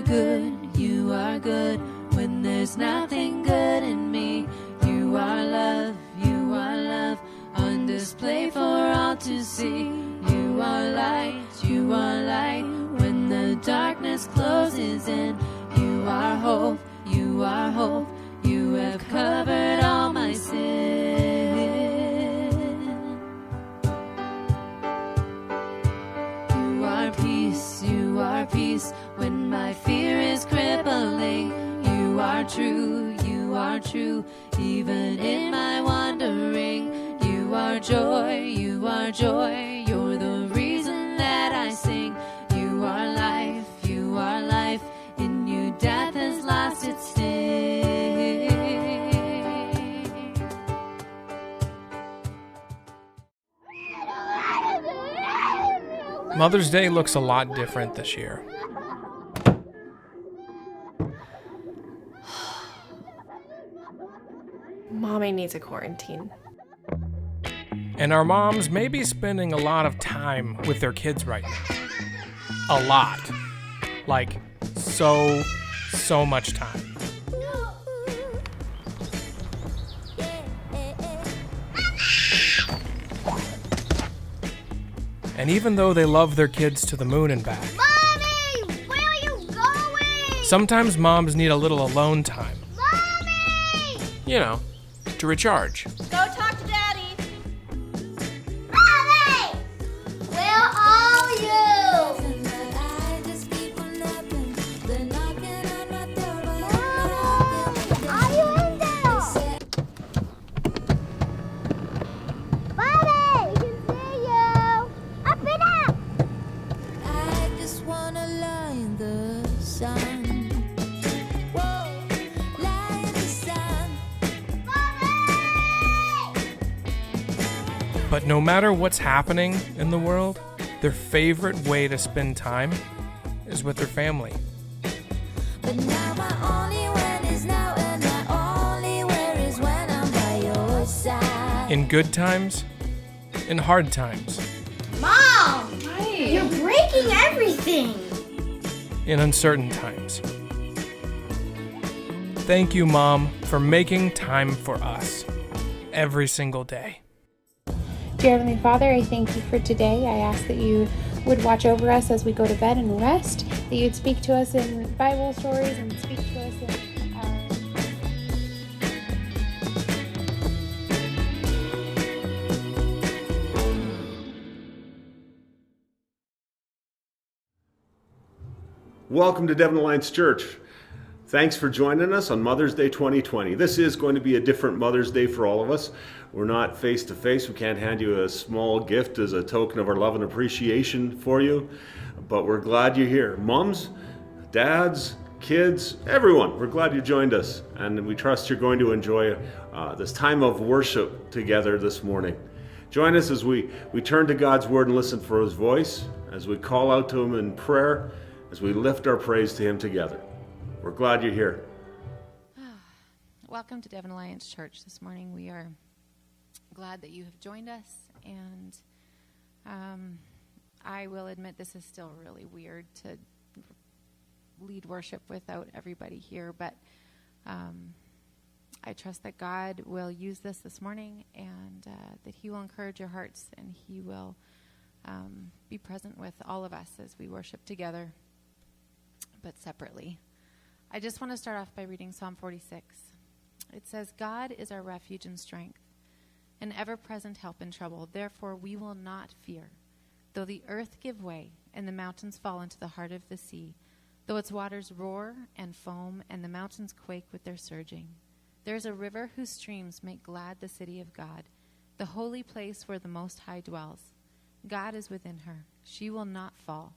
good when there's nothing good in me. You are love on display for all to see. You are light when the darkness closes in. You are hope, you have covered all my sin. You are peace when my fear is crippling. You are true, even in my wandering. You are joy, you're the reason that I sing. You are life, in you death has lost its sting. Mother's Day looks a lot different this year. Mommy needs a quarantine. And our moms may be spending a lot of time with their kids right now. A lot. Like, so much time. And even though they love their kids to the moon and back, Mommy! Where are you going? sometimes moms need a little alone time. Mommy! You know, to recharge. Go talk to Daddy. Mommy! Where are you? Mommy! Are you in there? Mommy! We can see you! Up and up! I just wanna lie in the sun. Whoa, lie in the sun. But no matter what's happening in the world, their favorite way to spend time is with their family. But now my only win is now, and my only wear is when I'm by your side. In good times, in hard times, Mom! You're breaking everything! in uncertain times. Thank you, Mom, for making time for us every single day. Dear Heavenly Father, I thank you for today. I ask that you would watch over us as we go to bed and rest, that you'd speak to us in Bible stories and speak to us in Welcome to Devon Alliance Church. Thanks for joining us on Mother's Day 2020. This is going to be a different Mother's Day for all of us. We're not face to face. We can't hand you a small gift as a token of our love and appreciation for you, but we're glad you're here. Moms, dads, kids, everyone, we're glad you joined us, and we trust you're going to enjoy this time of worship together this morning. Join us as we turn to God's Word and listen for His voice, as we call out to Him in prayer, as we lift our praise to Him together. We're glad you're here. Welcome to Devon Alliance Church this morning. We are glad that you have joined us, and I will admit this is still really weird to lead worship without everybody here, but I trust that God will use this morning, and that He will encourage your hearts, and He will be present with all of us as we worship together, but separately. I just want to start off by reading Psalm 46. It says, God is our refuge and strength, an ever-present help in trouble. Therefore we will not fear, though the earth give way and the mountains fall into the heart of the sea, though its waters roar and foam and the mountains quake with their surging. There is a river whose streams make glad the city of God, the holy place where the Most High dwells. God is within her. She will not fall.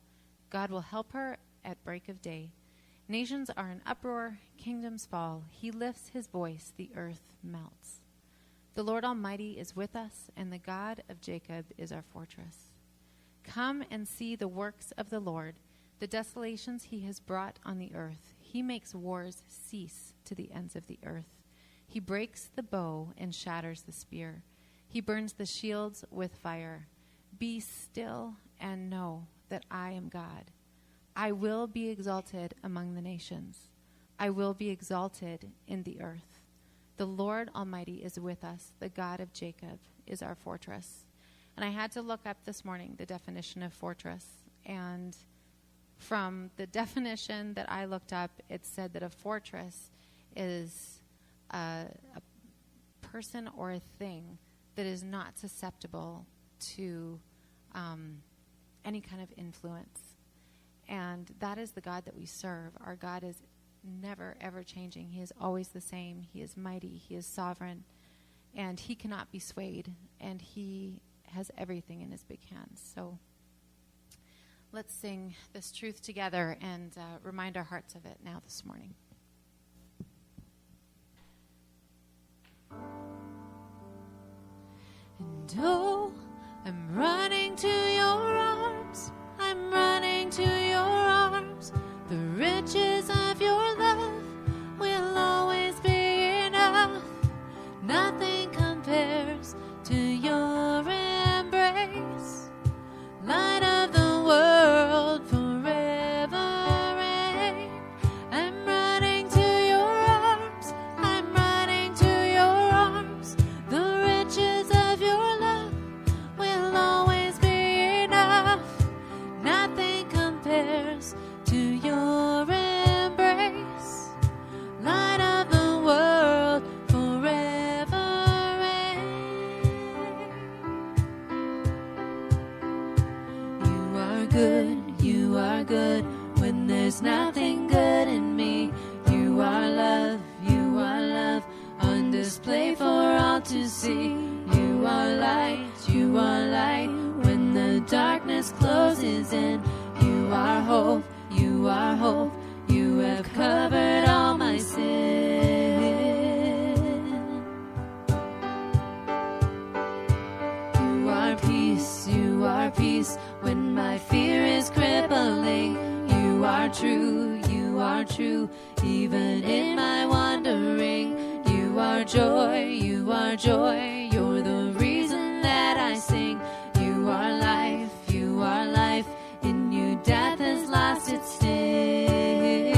God will help her at break of day. Nations are in uproar, kingdoms fall. He lifts his voice, the earth melts. The Lord Almighty is with us, and the God of Jacob is our fortress. Come and see the works of the Lord, the desolations he has brought on the earth. He makes wars cease to the ends of the earth. He breaks the bow and shatters the spear. He burns the shields with fire. Be still and know that I am God. I will be exalted among the nations. I will be exalted in the earth. The Lord Almighty is with us. The God of Jacob is our fortress. And I had to look up this morning the definition of fortress. And from the definition that I looked up, it said that a fortress is a person or a thing that is not susceptible to any kind of influence. And that is the God that we serve. Our God is never, ever changing. He is always the same. He is mighty. He is sovereign. And he cannot be swayed. And he has everything in his big hands. So let's sing this truth together and remind our hearts of it now this morning. And oh, I'm running to your arms. I'm running to your arms. The riches of your love will always be enough. Nothing compares to your embrace. Light of the world, forever reign. I'm running to your arms. I'm running to your arms. The riches of your love will always be enough. Nothing compares to your embrace. Light of the world, forever reign. You are good when there's nothing good in me. You are love on display for all to see. You are light when the darkness closes in. You are hope, you have covered all my sin. You are peace when my fear is crippling. You are true, even in my wandering. You are joy, you're the reason that I sing. You are life, in you death has lost its sting.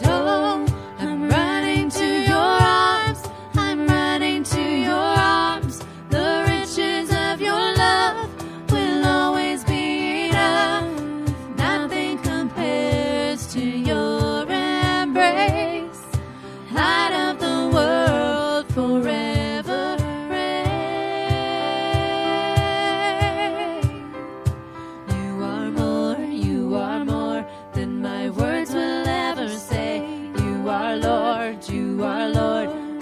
Oh, I'm running to your arms, I'm running to your arms. The riches of your love will always be enough. Nothing compares to your embrace. Light of the world, forever reign. You are more than my words will ever say. You are Lord,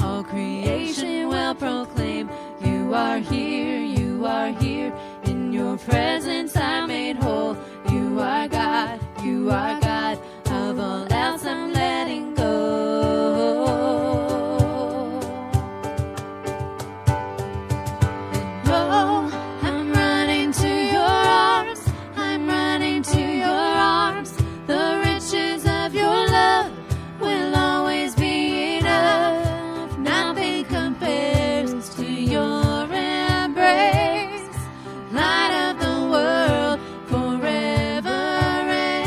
all creation will proclaim. You are here, in your presence I'm made whole. You are God, of all else I'm letting go. And oh, I'm running to your arms, I'm running to your arms. The riches of your love will always be enough. Nothing compares to your embrace. Light of the world, forever reign.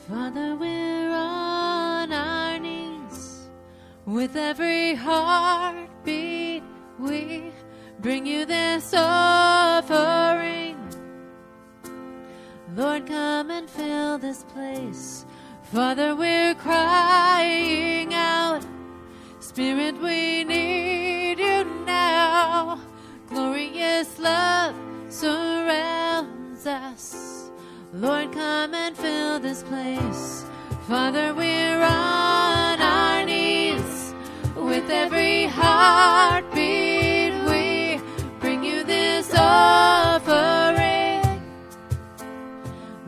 Father, we're on our knees. With every heartbeat, we bring you this offering. Lord, come and fill this place. Father, we're crying out. Spirit, we need you now. Glorious love surrounds us. Lord, come and fill this place. Father, we're on our knees. With every heartbeat, we bring you this offering.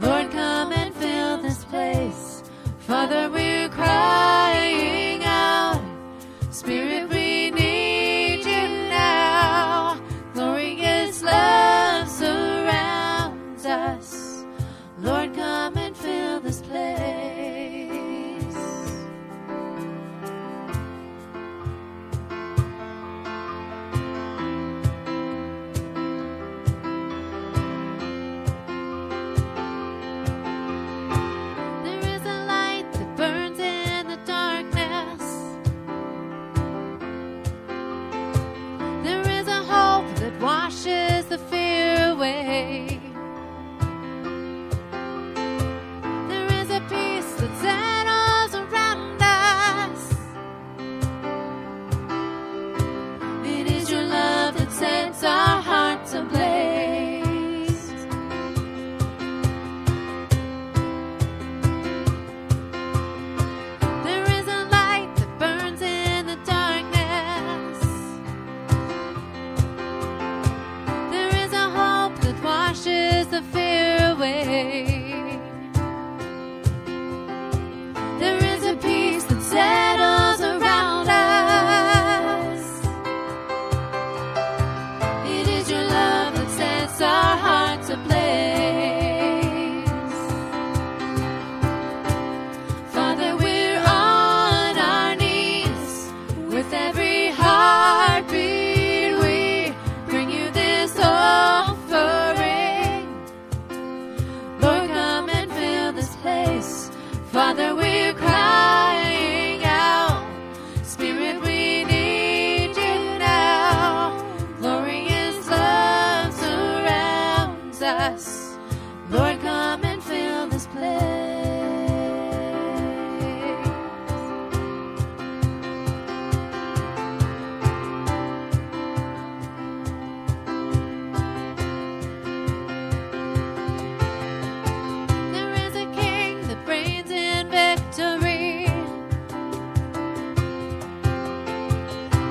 Lord, come and fill this place. Father, we're crying out. Spirit, we need you now. Glorious love surrounds us. Lord, come and fill this place. There is a light that burns in the darkness. There is a hope that washes the fear away. There is a peace that settles around us. It is your love that sets our hearts ablaze. There is a light that burns in the darkness. There is a hope that washes the fear away. There is a peace that settles around us. It is your love that sets our hearts ablaze. Father, we're on our knees. With every heartbeat, we bring you this offering. Lord, come and fill this place. Father, we're crying out. Spirit, we need you now. Glorious love surrounds us. Lord, come and fill this place. There is a king that reigns in victory.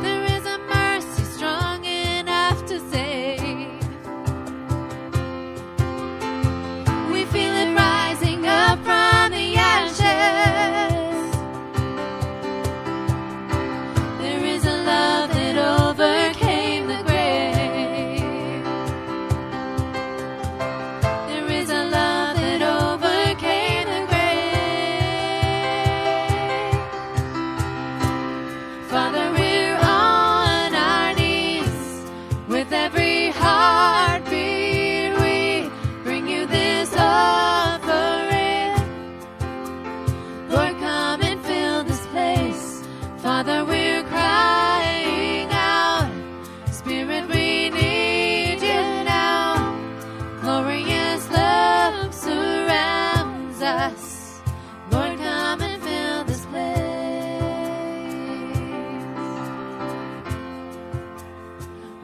There is a mercy strong enough to save. We feel it rising up from the ashes. There is a love that overcame the grave. There is a love that overcame the grave. Father, we're on our knees. With every heartbeat, we bring you this offering. Lord, come and fill this place. Father, we're crying out. Spirit, we need you now. Glorious love surrounds us. Lord, come and fill this place.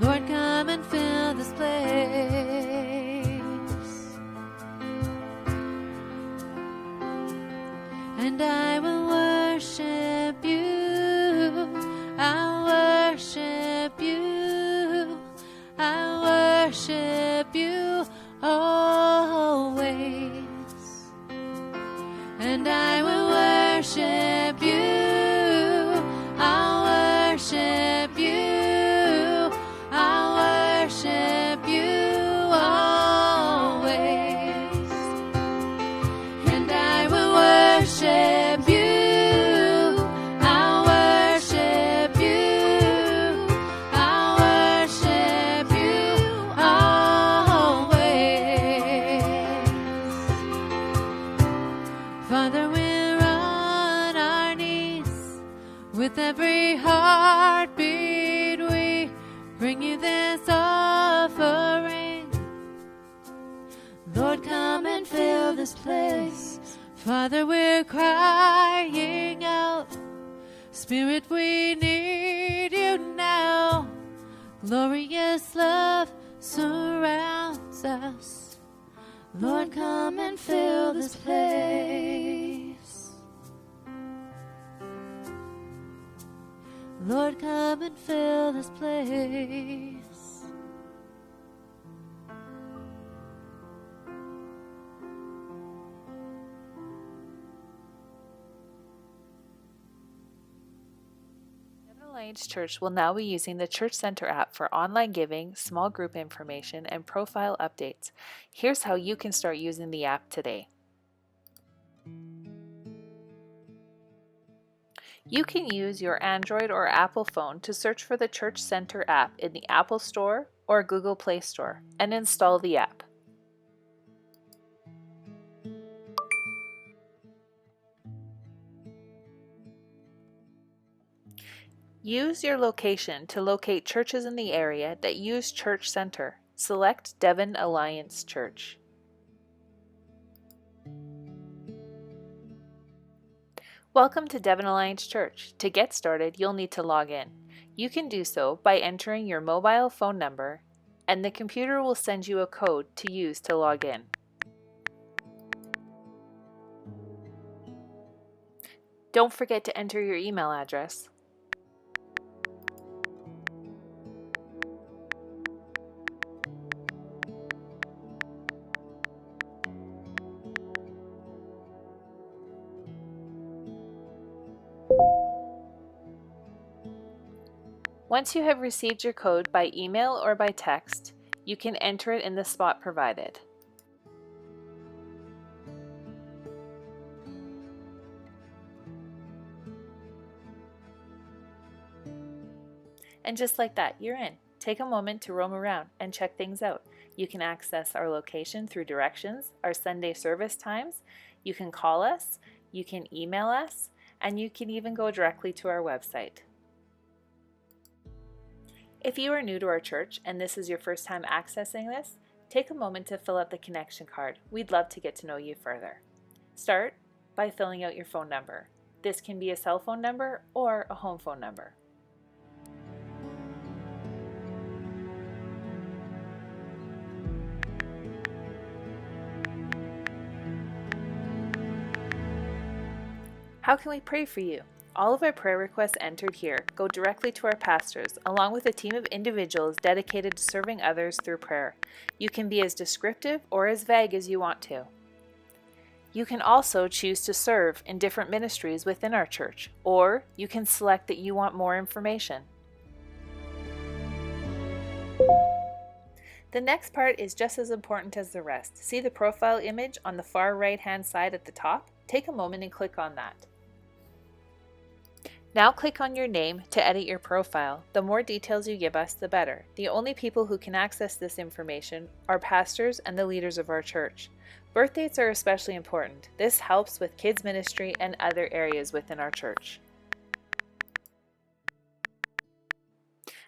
Lord, come and fill this place. And I will worship you. I'll worship you. I'll worship you always. And I will worship you. I'll worship you. I'll worship you always. And I will worship Lord, come and fill this place. Father, we're crying out. Spirit, we need you now. Glorious love surrounds us. Lord, come and fill this place. Lord, come and fill this place. Alliance Church will now be using the Church Center app for online giving, small group information, and profile updates. Here's how you can start using the app today. You can use your Android or Apple phone to search for the Church Center app in the Apple Store or Google Play Store and install the app. Use your location to locate churches in the area that use Church Center. Select Devon Alliance Church. Welcome to Devon Alliance Church. To get started, you'll need to log in. You can do so by entering your mobile phone number, and the computer will send you a code to use to log in. Don't forget to enter your email address. Once you have received your code by email or by text, you can enter it in the spot provided. And just like that, you're in. Take a moment to roam around and check things out. You can access our location through directions, our Sunday service times, you can call us, you can email us, and you can even go directly to our website. If you are new to our church and this is your first time accessing this, take a moment to fill out the connection card. We'd love to get to know you further. Start by filling out your phone number. This can be a cell phone number or a home phone number. How can we pray for you? All of our prayer requests entered here go directly to our pastors, along with a team of individuals dedicated to serving others through prayer. You can be as descriptive or as vague as you want to. You can also choose to serve in different ministries within our church, or you can select that you want more information. The next part is just as important as the rest. See the profile image on the far right-hand side at the top? Take a moment and click on that. Now click on your name to edit your profile. The more details you give us, the better. The only people who can access this information are pastors and the leaders of our church. Birth dates are especially important. This helps with kids ministry and other areas within our church.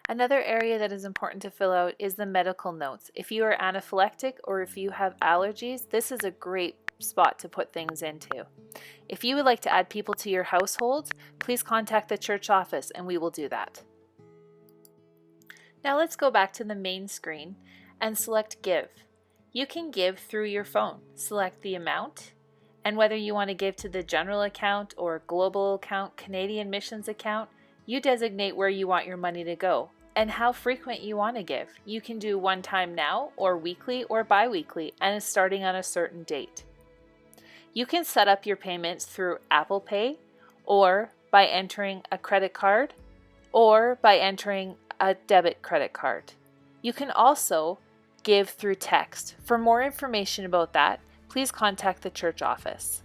Another area that is important to fill out is the medical notes. If you are anaphylactic or if you have allergies, this is a great spot to put things into. If you would like to add people to your household, please contact the church office and we will do that. Now let's go back to the main screen and select Give. You can give through your phone. Select the amount and whether you want to give to the general account or global account, Canadian missions account, you designate where you want your money to go and how frequent you want to give. You can do one time now or weekly or bi-weekly and it's starting on a certain date. You can set up your payments through Apple Pay or by entering a credit card or by entering a debit credit card. You can also give through text. For more information about that, please contact the church office.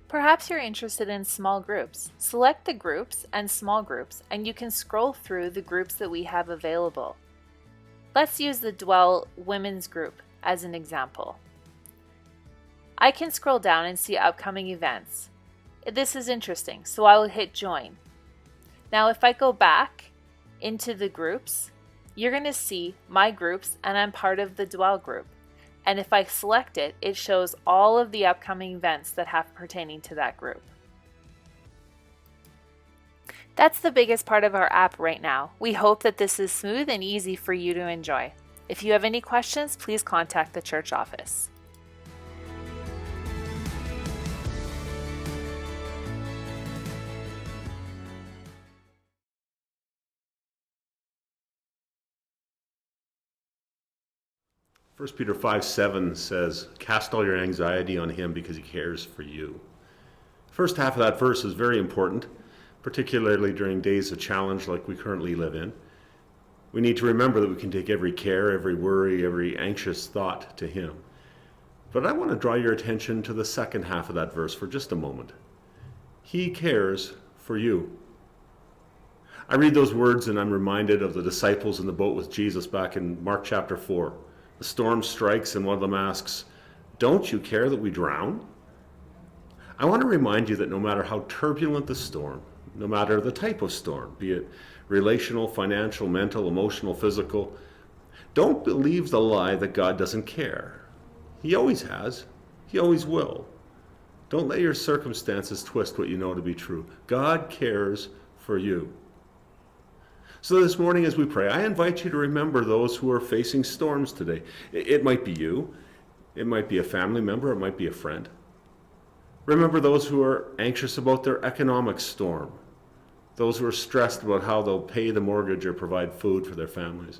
Perhaps you're interested in small groups. Select the groups and small groups and you can scroll through the groups that we have available. Let's use the Dwell Women's Group as an example. I can scroll down and see upcoming events. This is interesting, so I will hit join. Now if I go back into the groups, you're going to see My Groups, and I'm part of the Dwell group. And if I select it, it shows all of the upcoming events that have pertaining to that group. That's the biggest part of our app right now. We hope that this is smooth and easy for you to enjoy. If you have any questions, please contact the church office. First Peter 5:7 says, "Cast all your anxiety on him because he cares for you." First half of that verse is very important, particularly during days of challenge like we currently live in. We need to remember that we can take every care, every worry, every anxious thought to him. But I want to draw your attention to the second half of that verse for just a moment. He cares for you. I read those words and I'm reminded of the disciples in the boat with Jesus back in Mark chapter 4. The storm strikes and one of them asks, "Don't you care that we drown?" I want to remind you that no matter how turbulent the storm, no matter the type of storm, be it relational, financial, mental, emotional, physical, don't believe the lie that God doesn't care. He always has. He always will. Don't let your circumstances twist what you know to be true. God cares for you. So this morning as we pray, I invite you to remember those who are facing storms today. It might be you. It might be a family member. It might be a friend. Remember those who are anxious about their economic storm. Those who are stressed about how they'll pay the mortgage or provide food for their families.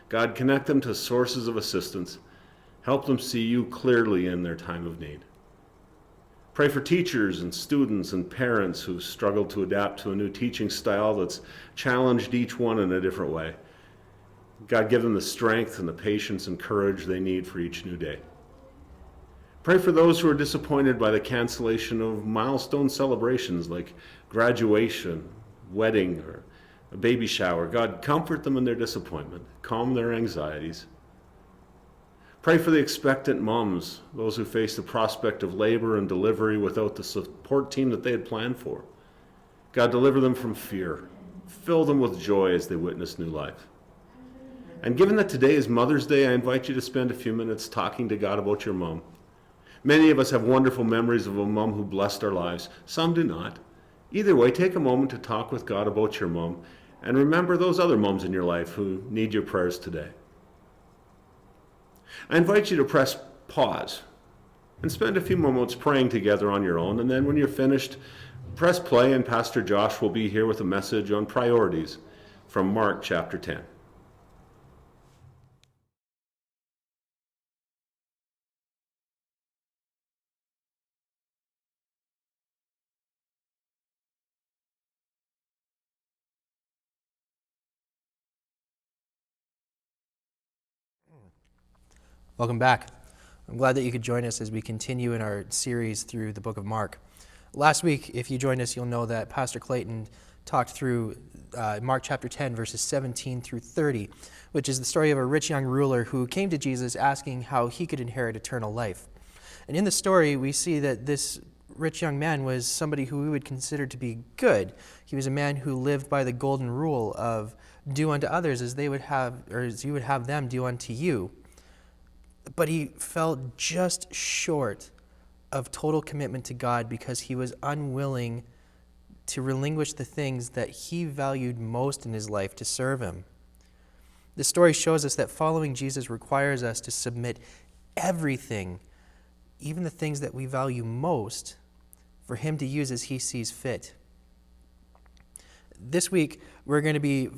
God, connect them to sources of assistance. Help them see you clearly in their time of need. Pray for teachers and students and parents who struggle to adapt to a new teaching style that's challenged each one in a different way. God, give them the strength and the patience and courage they need for each new day. Pray for those who are disappointed by the cancellation of milestone celebrations like graduation, wedding, or a baby shower. God, comfort them in their disappointment. Calm their anxieties. Pray for the expectant moms, those who face the prospect of labor and delivery without the support team that they had planned for. God, deliver them from fear. Fill them with joy as they witness new life. And given that today is Mother's Day, I invite you to spend a few minutes talking to God about your mom. Many of us have wonderful memories of a mom who blessed our lives. Some do not. Either way, take a moment to talk with God about your mom and remember those other moms in your life who need your prayers today. I invite you to press pause and spend a few moments praying together on your own, and then when you're finished, press play and Pastor Josh will be here with a message on priorities from Mark chapter 10. Welcome back. I'm glad that you could join us as we continue in our series through the book of Mark. Last week, if you joined us, you'll know that Pastor Clayton talked through Mark chapter 10, verses 17 through 30, which is the story of a rich young ruler who came to Jesus asking how he could inherit eternal life. And in the story, we see that this rich young man was somebody who we would consider to be good. He was a man who lived by the golden rule of do unto others as they would have, or as you would have them do unto you. But he fell just short of total commitment to God because he was unwilling to relinquish the things that he valued most in his life to serve him. This story shows us that following Jesus requires us to submit everything, even the things that we value most, for him to use as he sees fit. This week, we're going to be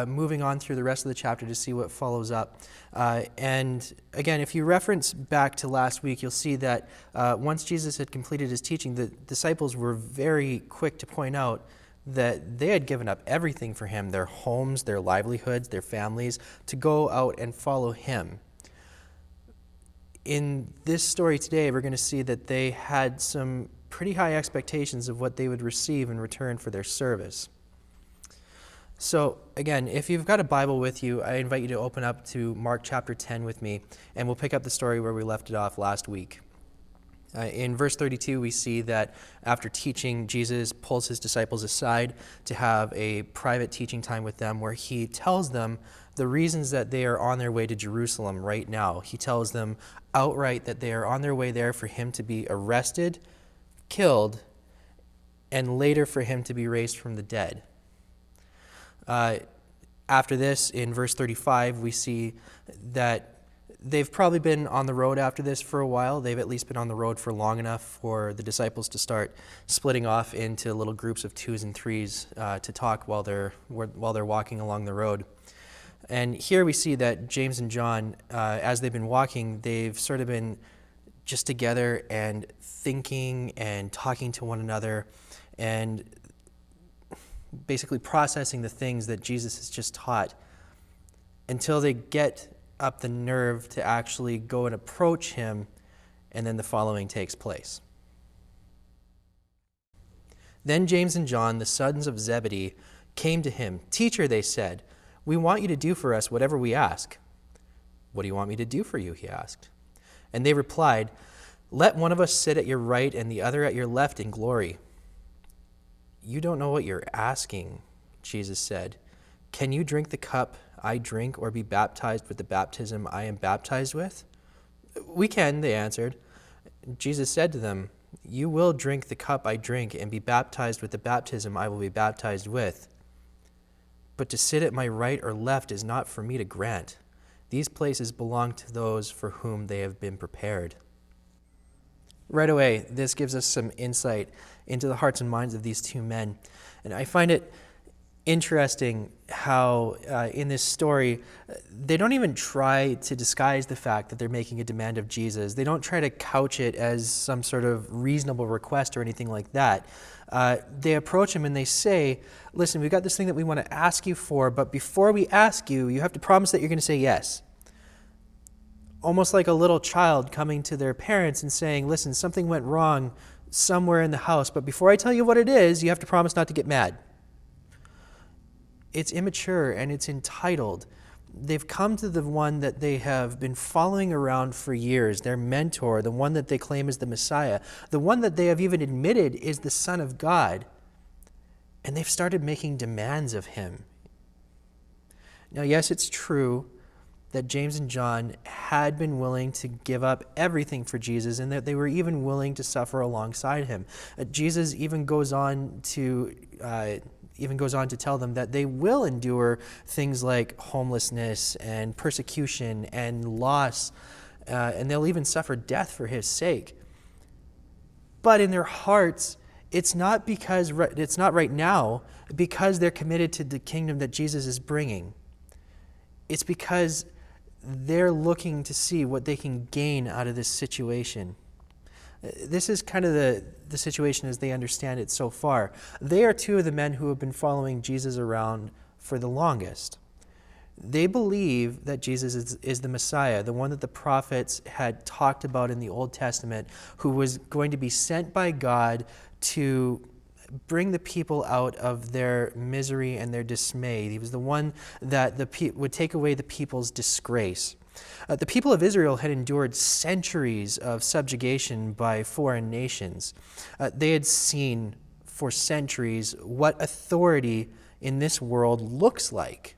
moving on through the rest of the chapter to see what follows up. And again, if you reference back to last week, you'll see that once Jesus had completed his teaching, the disciples were very quick to point out that they had given up everything for him, their homes, their livelihoods, their families, to go out and follow him. In this story today, we're going to see that they had some pretty high expectations of what they would receive in return for their service. So again, if you've got a Bible with you, I invite you to open up to Mark chapter 10 with me, and we'll pick up the story where we left it off last week. In verse 32, we see that after teaching, Jesus pulls his disciples aside to have a private teaching time with them where he tells them the reasons that they are on their way to Jerusalem right now. He tells them outright that they are on their way there for him to be arrested, killed, and later for him to be raised from the dead. After this, in verse 35, we see that they've probably been on the road after this for a while. They've at least been on the road for long enough for the disciples to start splitting off into little groups of 2s and 3s to talk while they're walking along the road. And here we see that James and John, as they've been walking, they've sort of been just together and thinking and talking to one another and basically processing the things that Jesus has just taught until they get up the nerve to actually go and approach him, and then the following takes place. Then James and John, the sons of Zebedee, came to him. "Teacher," they said, "we want you to do for us whatever we ask." "What do you want me to do for you?" he asked. And they replied, "Let one of us sit at your right and the other at your left in glory." "You don't know what you're asking," Jesus said. "Can you drink the cup I drink or be baptized with the baptism I am baptized with?" "We can," they answered. Jesus said to them, "You will drink the cup I drink and be baptized with the baptism I will be baptized with. But to sit at my right or left is not for me to grant. These places belong to those for whom they have been prepared." Right away, this gives us some insight into the hearts and minds of these two men. And I find it interesting how in this story, they don't even try to disguise the fact that they're making a demand of Jesus. They don't try to couch it as some sort of reasonable request or anything like that. They approach him and they say, "Listen, we've got this thing that we want to ask you for, but before we ask you, you have to promise that you're going to say yes." Almost like a little child coming to their parents and saying, "Listen, something went wrong somewhere in the house, but before I tell you what it is, you have to promise not to get mad." It's immature and it's entitled. They've come to the one that they have been following around for years, their mentor, the one that they claim is the Messiah, the one that they have even admitted is the Son of God, and they've started making demands of him. Now, yes, it's true that James and John had been willing to give up everything for Jesus and that they were even willing to suffer alongside him. Jesus even goes on to tell them that they will endure things like homelessness and persecution and loss, and they'll even suffer death for his sake. But in their hearts, it's not right now because they're committed to the kingdom that Jesus is bringing. It's because they're looking to see what they can gain out of this situation. This is kind of the situation as they understand it so far. They are two of the men who have been following Jesus around for the longest. They believe that Jesus is the Messiah, the one that the prophets had talked about in the Old Testament, who was going to be sent by God to bring the people out of their misery and their dismay. He was the one that would take away the people's disgrace. The people of Israel had endured centuries of subjugation by foreign nations. They had seen for centuries what authority in this world looks like.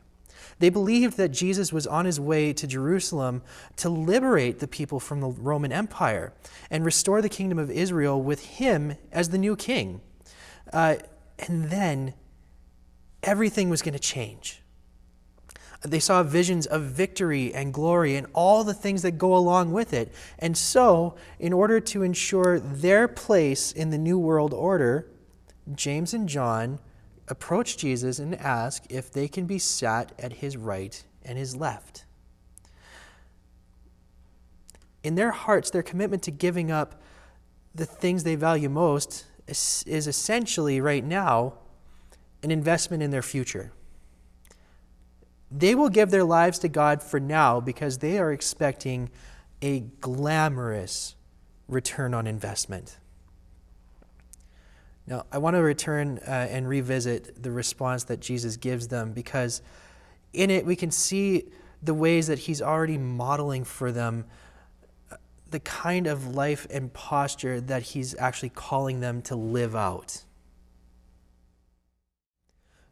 They believed that Jesus was on his way to Jerusalem to liberate the people from the Roman Empire and restore the kingdom of Israel with him as the new king. And then everything was going to change. They saw visions of victory and glory and all the things that go along with it. And so, in order to ensure their place in the new world order, James and John approach Jesus and ask if they can be sat at his right and his left. In their hearts, their commitment to giving up the things they value most is essentially, right now, an investment in their future. They will give their lives to God for now because they are expecting a glamorous return on investment. Now, I want to return and revisit the response that Jesus gives them, because in it we can see the ways that he's already modeling for them the kind of life and posture that he's actually calling them to live out.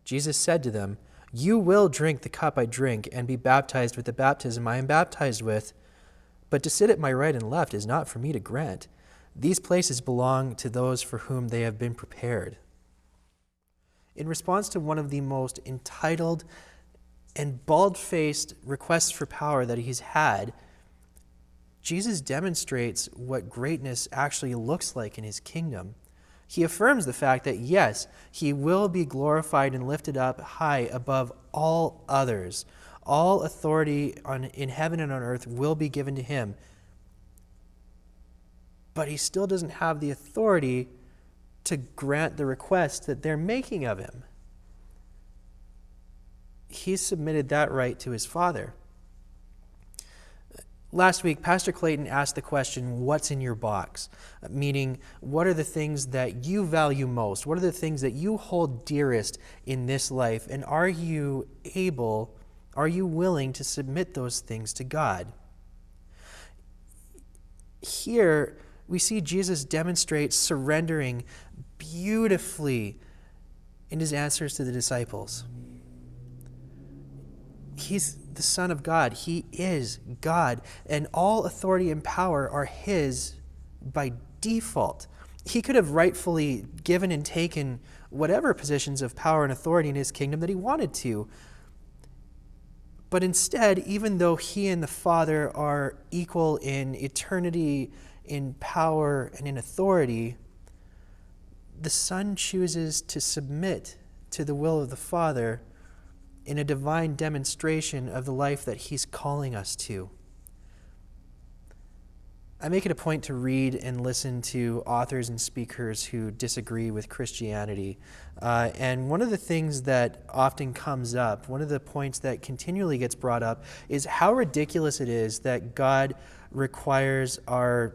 Jesus said to them, You will drink the cup I drink and be baptized with the baptism I am baptized with. But to sit at my right and left is not for me to grant. These places belong to those for whom they have been prepared." In response to one of the most entitled and bald-faced requests for power that he's had, Jesus demonstrates what greatness actually looks like in his kingdom. He affirms the fact that, yes, he will be glorified and lifted up high above all others. All authority in heaven and on earth will be given to him. But he still doesn't have the authority to grant the request that they're making of him. He's submitted that right to his Father. Last week, Pastor Clayton asked the question, what's in your box? Meaning, what are the things that you value most? What are the things that you hold dearest in this life? And are you willing to submit those things to God? Here, we see Jesus demonstrate surrendering beautifully in his answers to the disciples. He's the Son of God. He is God, and all authority and power are his by default. He could have rightfully given and taken whatever positions of power and authority in his kingdom that he wanted to. But instead, even though he and the Father are equal in eternity, in power, and in authority, the Son chooses to submit to the will of the Father in a divine demonstration of the life that he's calling us to. I make it a point to read and listen to authors and speakers who disagree with Christianity. And one of the things that often comes up, one of the points that continually gets brought up, is how ridiculous it is that God requires our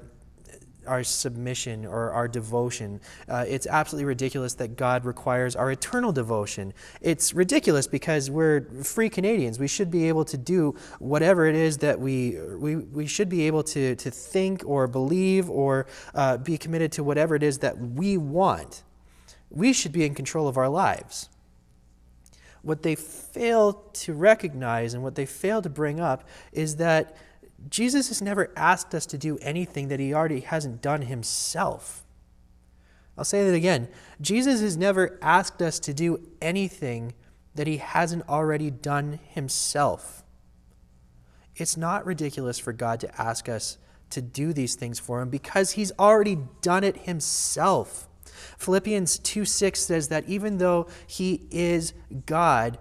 submission or our devotion. It's absolutely ridiculous that God requires our eternal devotion. It's ridiculous because we're free Canadians. We should be able to do whatever it is that we should be able to think or believe or be committed to whatever it is that we want. We should be in control of our lives. What they fail to recognize and what they fail to bring up is that Jesus has never asked us to do anything that he already hasn't done himself. I'll say that again. Jesus has never asked us to do anything that he hasn't already done himself. It's not ridiculous for God to ask us to do these things for him because he's already done it himself. Philippians 2:6 says that even though he is God,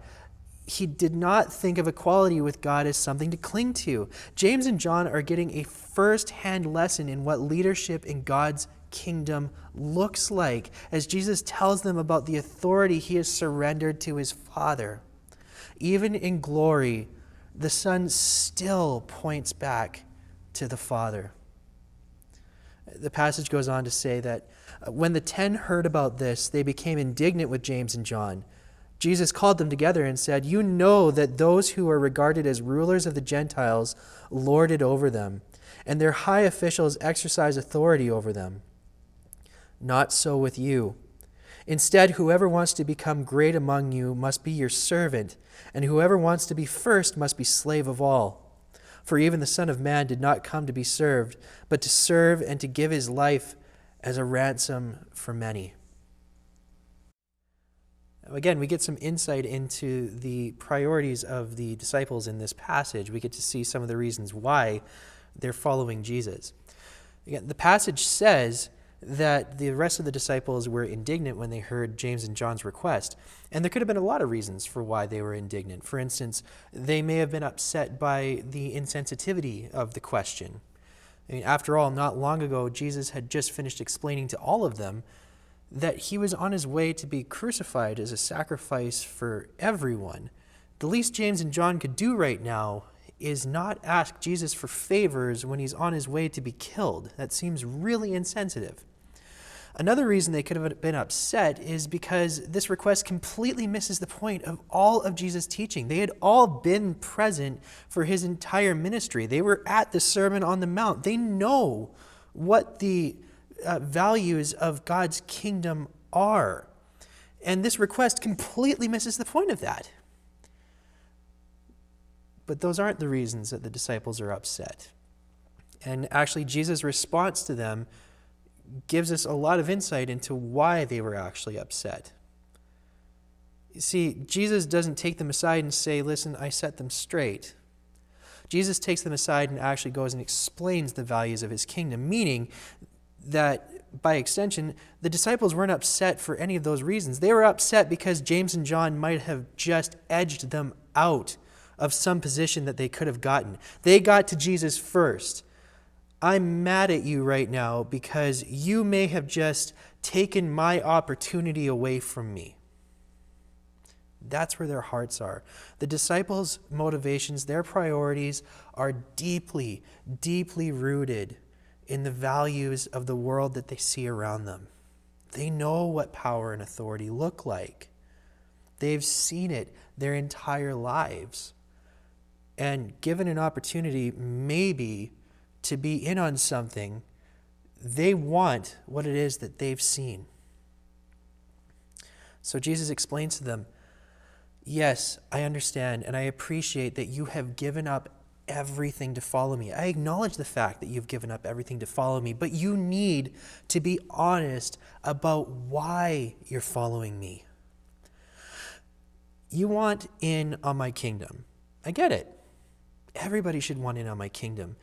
he did not think of equality with God as something to cling to. James and John are getting a first-hand lesson in what leadership in God's kingdom looks like as Jesus tells them about the authority he has surrendered to his Father. Even in glory, the Son still points back to the Father. The passage goes on to say that when the 10 heard about this, they became indignant with James and John. Jesus called them together and said, "You know that those who are regarded as rulers of the Gentiles lord it over them, and their high officials exercise authority over them. Not so with you. Instead, whoever wants to become great among you must be your servant, and whoever wants to be first must be slave of all. For even the Son of Man did not come to be served, but to serve and to give his life as a ransom for many." Again, we get some insight into the priorities of the disciples in this passage. We get to see some of the reasons why they're following Jesus. Again, the passage says that the rest of the disciples were indignant when they heard James and John's request. And there could have been a lot of reasons for why they were indignant. For instance, they may have been upset by the insensitivity of the question. I mean, after all, not long ago, Jesus had just finished explaining to all of them that he was on his way to be crucified as a sacrifice for everyone. The least James and John could do right now is not ask Jesus for favors when he's on his way to be killed. That seems really insensitive. Another reason they could have been upset is because this request completely misses the point of all of Jesus' teaching. They had all been present for his entire ministry. They were at the Sermon on the Mount. They know what the values of God's kingdom are. And this request completely misses the point of that. But those aren't the reasons that the disciples are upset. And actually, Jesus' response to them gives us a lot of insight into why they were actually upset. You see, Jesus doesn't take them aside and say, listen, I set them straight. Jesus takes them aside and actually goes and explains the values of his kingdom, meaning that by extension, the disciples weren't upset for any of those reasons. They were upset because James and John might have just edged them out of some position that they could have gotten. They got to Jesus first. I'm mad at you right now because you may have just taken my opportunity away from me. That's where their hearts are. The disciples' motivations, their priorities are deeply, deeply rooted in the values of the world that they see around them. They know what power and authority look like. They've seen it their entire lives. And given an opportunity maybe to be in on something, they want what it is that they've seen. So Jesus explains to them, yes, I understand and I appreciate that you have given up everything to follow me. I acknowledge the fact that you've given up everything to follow me, but you need to be honest about why you're following me. You want in on my kingdom. I get it. Everybody should want in on my kingdom.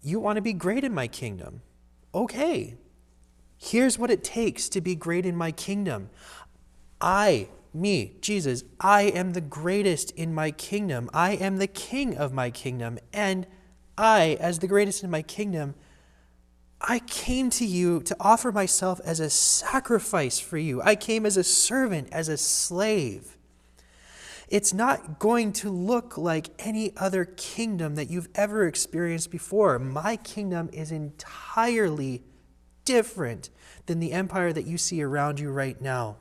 You want to be great in my kingdom. Okay. Here's what it takes to be great in my kingdom. Jesus, I am the greatest in my kingdom. I am the king of my kingdom. And I, as the greatest in my kingdom, I came to you to offer myself as a sacrifice for you. I came as a servant, as a slave. It's not going to look like any other kingdom that you've ever experienced before. My kingdom is entirely different than the empire that you see around you right now.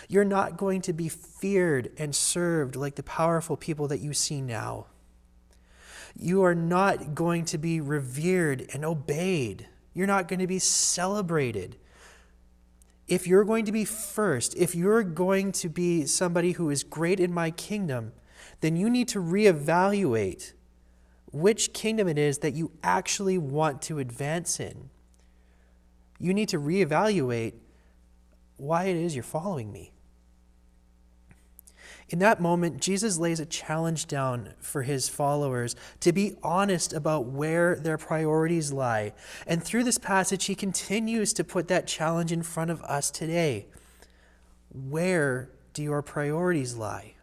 You're not going to be feared and served like the powerful people that you see now. You are not going to be revered and obeyed. You're not going to be celebrated. If you're going to be first, if you're going to be somebody who is great in my kingdom, then you need to reevaluate which kingdom it is that you actually want to advance in. You need to reevaluate why it is you're following me. In that moment, Jesus lays a challenge down for his followers to be honest about where their priorities lie. And through this passage, he continues to put that challenge in front of us today. Where do your priorities lie?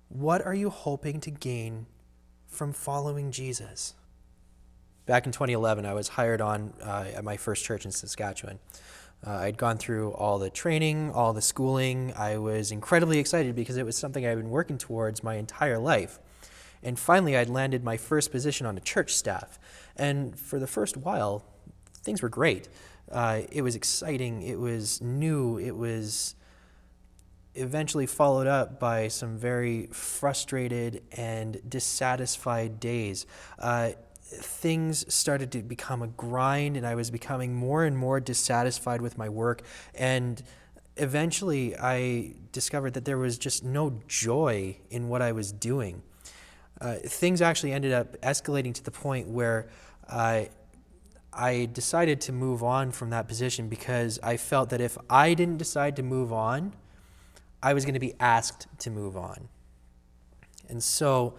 What are you hoping to gain from following Jesus? Back in 2011, I was hired on at my first church in Saskatchewan. I'd gone through all the training, all the schooling. I was incredibly excited because it was something I'd been working towards my entire life. And finally, I'd landed my first position on a church staff. And for the first while, things were great. It was exciting. It was new. It was eventually followed up by some very frustrated and dissatisfied days. Things started to become a grind, and I was becoming more and more dissatisfied with my work. And eventually, I discovered that there was just no joy in what I was doing. Things actually ended up escalating to the point where I decided to move on from that position because I felt that if I didn't decide to move on, I was going to be asked to move on. And so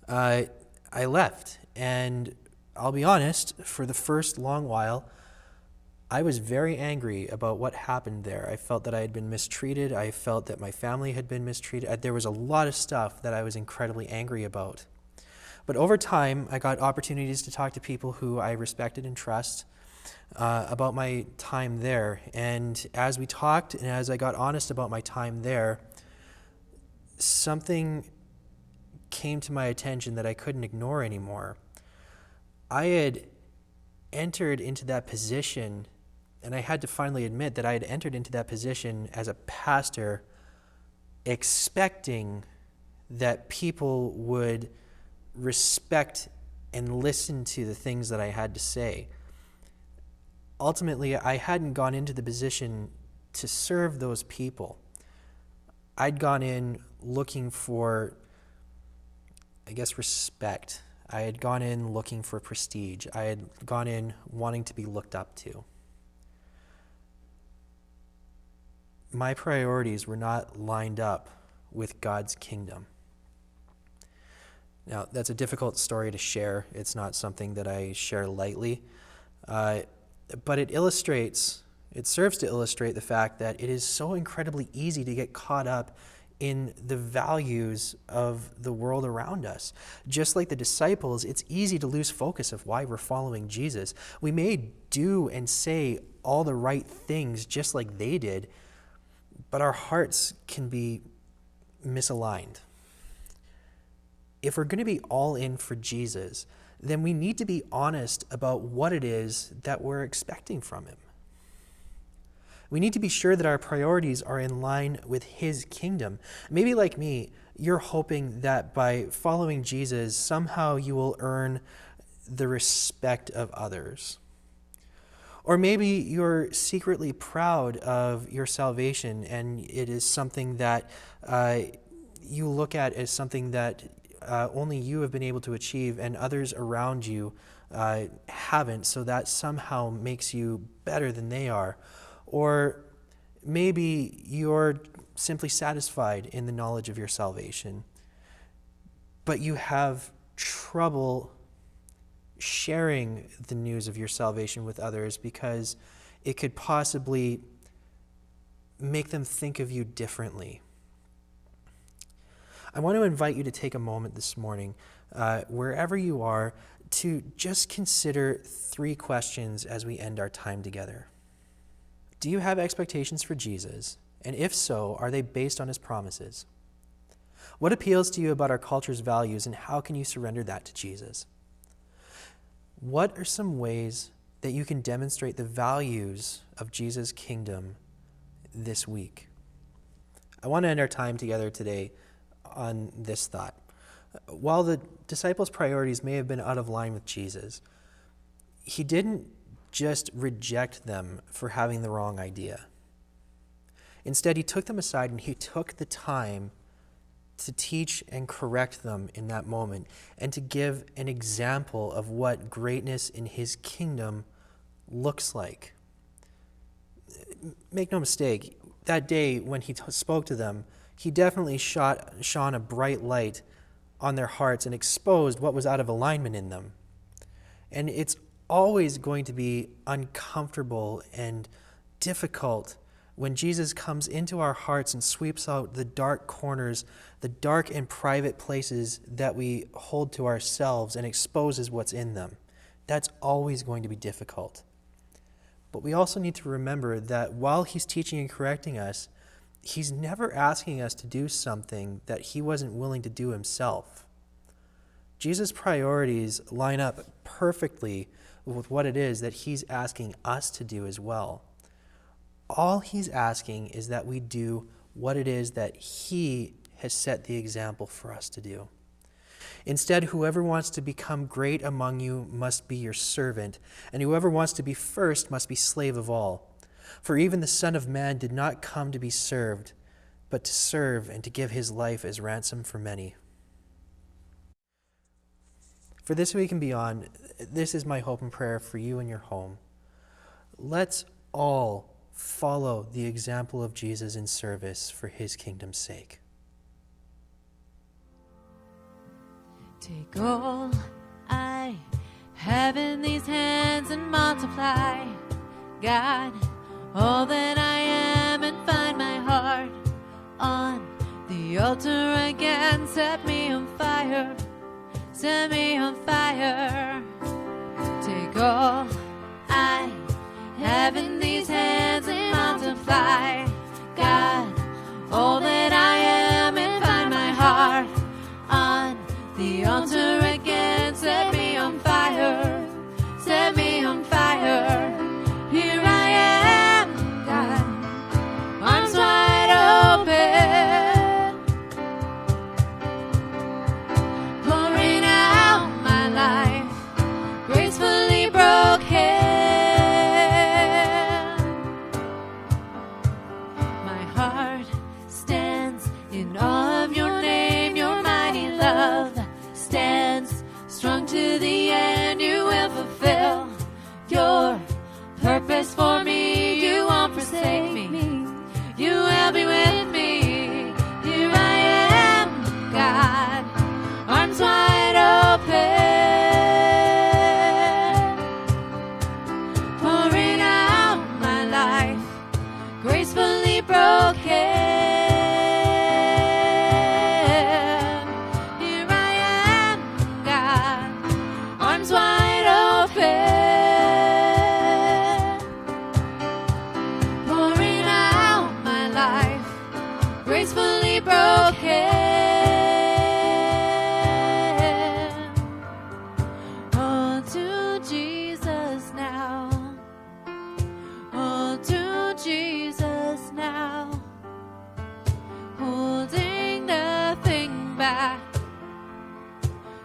I left. And I'll be honest, for the first long while, I was very angry about what happened there. I felt that I had been mistreated. I felt that my family had been mistreated. There was a lot of stuff that I was incredibly angry about. But over time, I got opportunities to talk to people who I respected and trust about my time there. And as we talked and as I got honest about my time there, something came to my attention that I couldn't ignore anymore. I had entered into that position, and I had to finally admit that I had entered into that position as a pastor expecting that people would respect and listen to the things that I had to say. Ultimately, I hadn't gone into the position to serve those people. I'd gone in looking for respect. I had gone in looking for prestige. I had gone in wanting to be looked up to. My priorities were not lined up with God's kingdom. Now, that's a difficult story to share. It's not something that I share lightly. But it serves to illustrate the fact that it is so incredibly easy to get caught up in the values of the world around us. Just like the disciples, it's easy to lose focus of why we're following Jesus. We may do and say all the right things just like they did, but our hearts can be misaligned. If we're going to be all in for Jesus, then we need to be honest about what it is that we're expecting from him. We need to be sure that our priorities are in line with his kingdom. Maybe like me, you're hoping that by following Jesus, somehow you will earn the respect of others. Or maybe you're secretly proud of your salvation, and it is something that you look at as something that only you have been able to achieve and others around you haven't, so that somehow makes you better than they are. Or maybe you're simply satisfied in the knowledge of your salvation, but you have trouble sharing the news of your salvation with others because it could possibly make them think of you differently. I want to invite you to take a moment this morning, wherever you are, to just consider 3 questions as we end our time together. Do you have expectations for Jesus? And if so, are they based on his promises? What appeals to you about our culture's values, and how can you surrender that to Jesus? What are some ways that you can demonstrate the values of Jesus' kingdom this week? I want to end our time together today on this thought. While the disciples' priorities may have been out of line with Jesus, he didn't just reject them for having the wrong idea. Instead, he took them aside and he took the time to teach and correct them in that moment and to give an example of what greatness in his kingdom looks like. Make no mistake, that day when he spoke to them, he definitely shone a bright light on their hearts and exposed what was out of alignment in them. And it's always going to be uncomfortable and difficult when Jesus comes into our hearts and sweeps out the dark corners, the dark and private places that we hold to ourselves and exposes what's in them. That's always going to be difficult. But we also need to remember that while he's teaching and correcting us, he's never asking us to do something that he wasn't willing to do himself. Jesus' priorities line up perfectly with what it is that he's asking us to do as well. All he's asking is that we do what it is that he has set the example for us to do. Instead, whoever wants to become great among you must be your servant, and whoever wants to be first must be slave of all. For even the Son of Man did not come to be served, but to serve and to give his life as ransom for many. For this week and beyond, this is my hope and prayer for you and your home. Let's all follow the example of Jesus in service for his kingdom's sake. Take all I have in these hands and multiply, God, all that I am, and find my heart on the altar again. Set me on fire, set me on fire. Take all I have in these hands and multiply, God, all that I am, and find my heart on the altar again. Set me on fire, set me on fire. Here I am, God, arms wide open, pouring out my life, gracefully broken. best for me. You won't forsake me. You will be with me. Here I am, God, arms wide open, pouring out my life, gracefully broken. Here I am, God, arms wide open, pouring out my life, gracefully broken. All to Jesus now. All to Jesus now. Holding nothing back.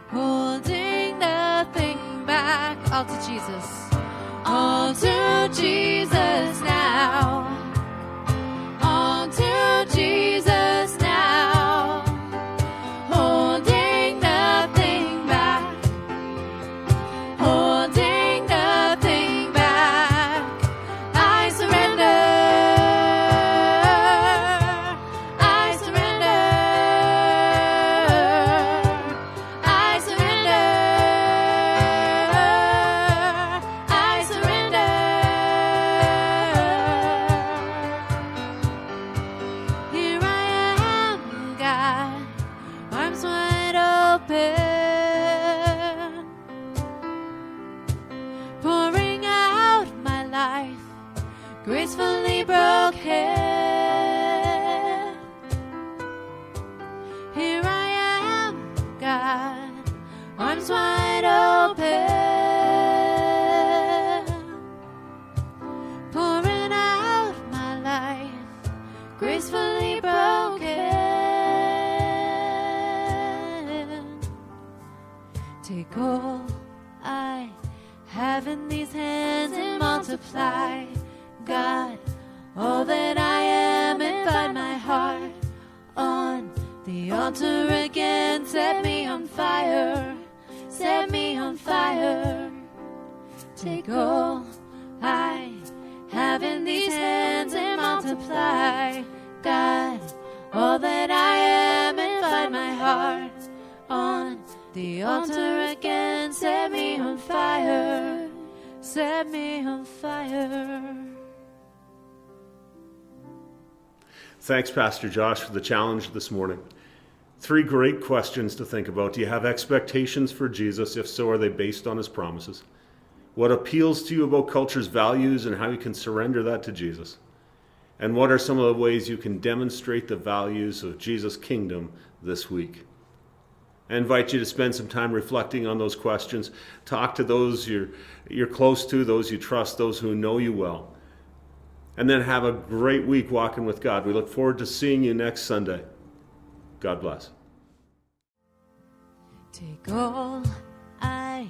Holding nothing back. All to Jesus. All to Jesus now. All to Jesus now. Holding nothing back. Holding nothing back. I surrender. I surrender. I surrender. I surrender. Here I am, God, arms wide open, pouring out my life, gracefully broken. Here I am, God, arms wide open, pouring out my life, gracefully broken. Take all I have in these hands and multiply, God, all that I am, and find my heart on the altar again. Set me on fire, set me on fire. Take all I have in these hands and multiply, God, all that I am, and find my heart on the altar again. Set me on fire, set me on fire. Thanks, Pastor Josh, for the challenge this morning. 3 great questions to think about. Do you have expectations for Jesus? If so, are they based on his promises? What appeals to you about culture's values and how you can surrender that to Jesus? And what are some of the ways you can demonstrate the values of Jesus' kingdom this week? I invite you to spend some time reflecting on those questions. Talk to those you're close to, those you trust, those who know you well. And then have a great week walking with God. We look forward to seeing you next Sunday. God bless. Take all I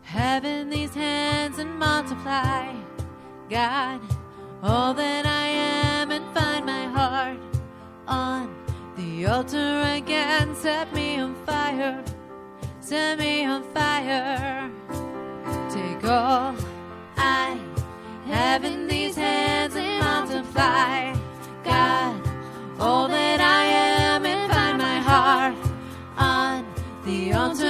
have in these hands and multiply, God, all that I am, and find my heart on the altar again. Set me on fire, set me on fire. Take all I have in these hands and multiply, God, all that I am, and find my heart on the altar